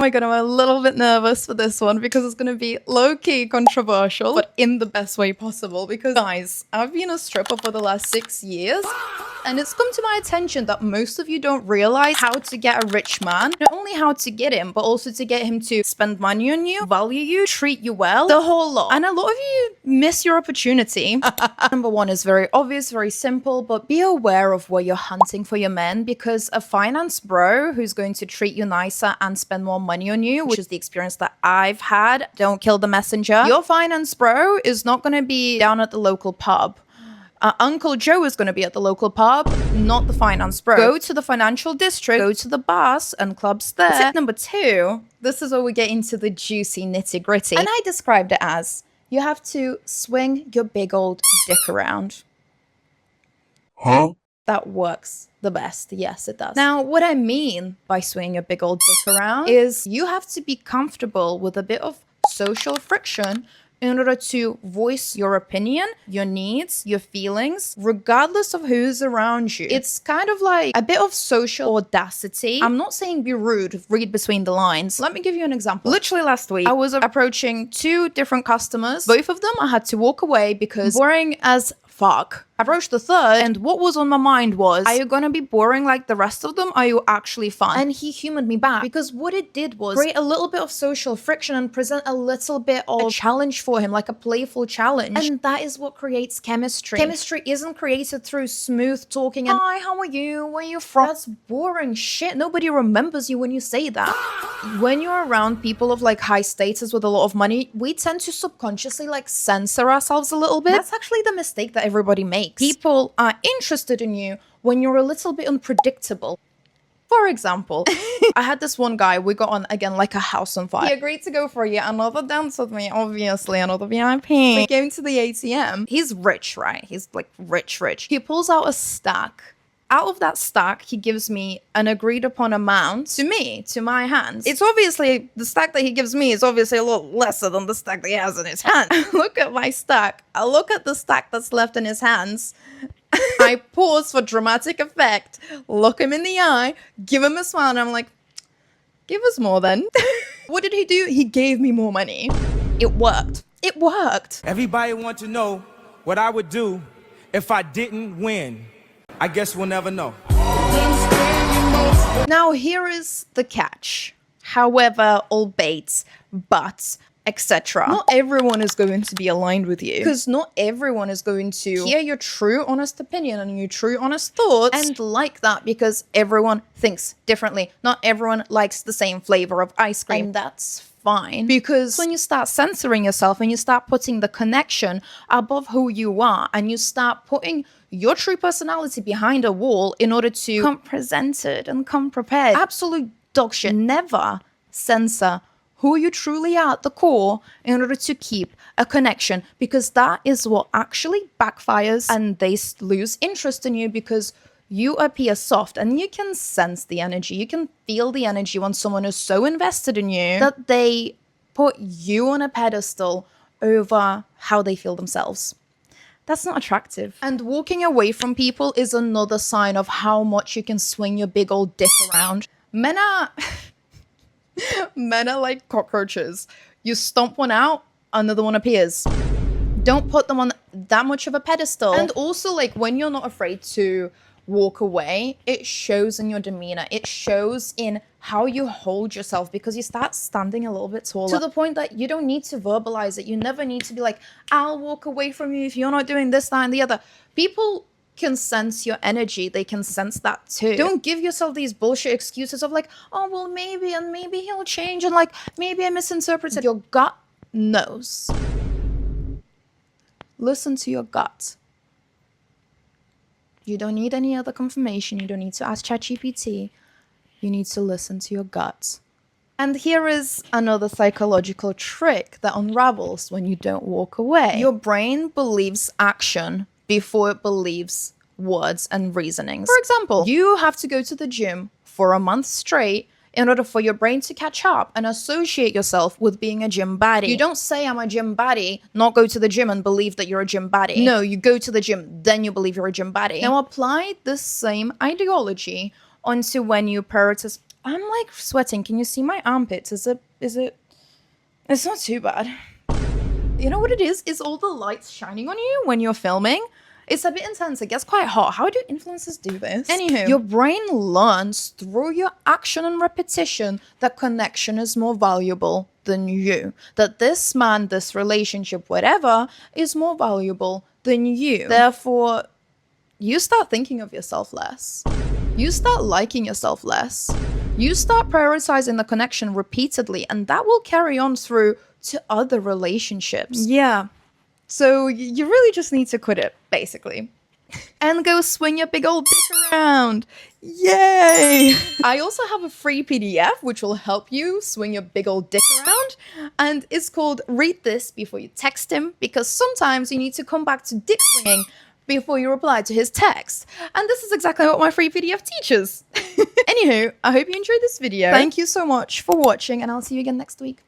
Oh my god, I'm a little bit nervous for this one because it's going to be low-key controversial, but in the best way possible. Because guys, I've been a stripper for the last 6 years, and it's come to my attention that most of you don't realize how to get a rich man. Not only how to get him, but also to get him to spend money on you, value you, treat you well, the whole lot. And a lot of you miss your opportunity. Number one is very obvious, very simple, but be aware of where you're hunting for your men, because a finance bro who's going to treat you nicer and spend more money on you, which is the experience that I've had, don't kill the messenger. Your finance bro is not going to be down at the local pub. Uncle Joe is going to be at the local pub, not the finance bro. Go to the financial district, go to the bars and clubs there. Tip number two, this is where we get into the juicy nitty gritty. And I described it as, you have to swing your big old dick around. Huh? That works the best. Yes, it does. Now, what I mean by swinging your big old dick around is you have to be comfortable with a bit of social friction in order to voice your opinion, your needs, your feelings, regardless of who's around you. It's kind of like a bit of social audacity. I'm not saying be rude, read between the lines. Let me give you an example. Literally last week, I was approaching 2 different customers. Both of them, I had to walk away because boring as fuck. I approached the third, and what was on my mind was, are you gonna be boring like the rest of them? Are you actually fun? And he humored me back, because what it did was create a little bit of social friction and present a little bit of a challenge for him, like a playful challenge. And that is what creates chemistry. Chemistry isn't created through smooth talking and, hi, how are you? Where are you from? That's boring shit. Nobody remembers you when you say that. When you're around people of like high status with a lot of money, we tend to subconsciously like censor ourselves a little bit. That's actually the mistake that everybody makes. People are interested in you when you're a little bit unpredictable. For example, I had this one guy, we got on again like a house on fire. He agreed to go for yet another dance with me, obviously, another VIP. We came to the ATM. He's rich, right? He's like rich. He pulls out a stack. Out of that stack, he gives me an agreed upon amount to me, to my hands. It's obviously, the stack that he gives me is obviously a lot lesser than the stack that he has in his hand. Look at my stack. I look at the stack that's left in his hands. I pause for dramatic effect, look him in the eye, give him a smile, and I'm like, give us more then. What did he do? He gave me more money. It worked. It worked. Everybody wants to know what I would do if I didn't win. I guess we'll never know. Now, here is the catch. However, albeit, but, etc. Not everyone is going to be aligned with you, because not everyone is going to hear your true, honest opinion and your true, honest thoughts and like that, because everyone thinks differently. Not everyone likes the same flavor of ice cream. And that's fine, because when you start censoring yourself and you start putting the connection above who you are and you start putting your true personality behind a wall in order to come presented and come prepared, absolute dog shit. Never censor who you truly are at the core in order to keep a connection, because that is what actually backfires and they lose interest in you, because you appear soft and you can sense the energy. You can feel the energy when someone is so invested in you that they put you on a pedestal over how they feel themselves. That's not attractive. And walking away from people is another sign of how much you can swing your big old dick around. Men are like cockroaches. You stomp one out, another one appears. Don't put them on that much of a pedestal. And also, like, when you're not afraid to walk away, it shows in your demeanor. It shows in how you hold yourself, because you start standing a little bit taller, to the point that you don't need to verbalize it. You never need to be like, I'll walk away from you if you're not doing this, that, and the other. People can sense your energy. They can sense that too. Don't give yourself these bullshit excuses of like, oh, well, maybe, and maybe he'll change, and like, maybe I misinterpreted. Your gut knows. Listen to your gut. You don't need any other confirmation. You don't need to ask ChatGPT. You need to listen to your gut. And here is another psychological trick that unravels when you don't walk away. Your brain believes action before it believes words and reasonings. For example, you have to go to the gym for a month straight in order for your brain to catch up and associate yourself with being a gym baddie. You don't say, I'm a gym baddie, not go to the gym and believe that you're a gym baddie. No, you go to the gym, then you believe you're a gym baddie. Now apply this same ideology onto when you prioritize I'm like sweating. Can you see my armpits? Is it? It's not too bad. You know what it is? Is all the lights shining on you when you're filming? It's a bit intense. It gets quite hot. How do influencers do this? Anywho, your brain learns through your action and repetition that connection is more valuable than you. That this man, this relationship, whatever, is more valuable than you. Therefore, you start thinking of yourself less. You start liking yourself less. You start prioritizing the connection repeatedly, and that will carry on through to other relationships. Yeah. So you really just need to quit it, basically. And go swing your big old dick around. Yay! I also have a free PDF which will help you swing your big old dick around. And it's called Read This Before You Text Him, because sometimes you need to come back to dick swinging before you reply to his text. And this is exactly what my free PDF teaches. Anywho, I hope you enjoyed this video. Thank you so much for watching, and I'll see you again next week.